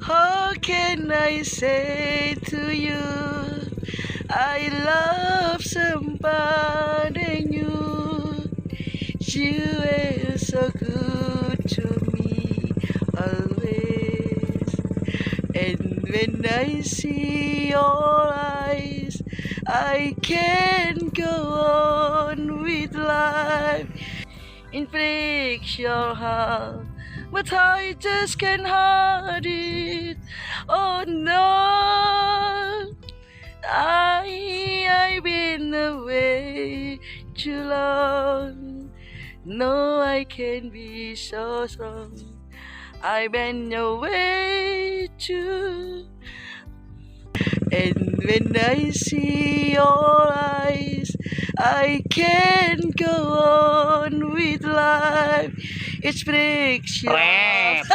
How can I say to you I love somebody new? You were so good to me always. And when I see your eyes, I can't go on with life. It breaks your heart, but I just can't hide it. Oh no, I've been away too long. No, I can't be so strong. I've been away too. And when I see your eyes, I can't go on with life. It breaks your heart.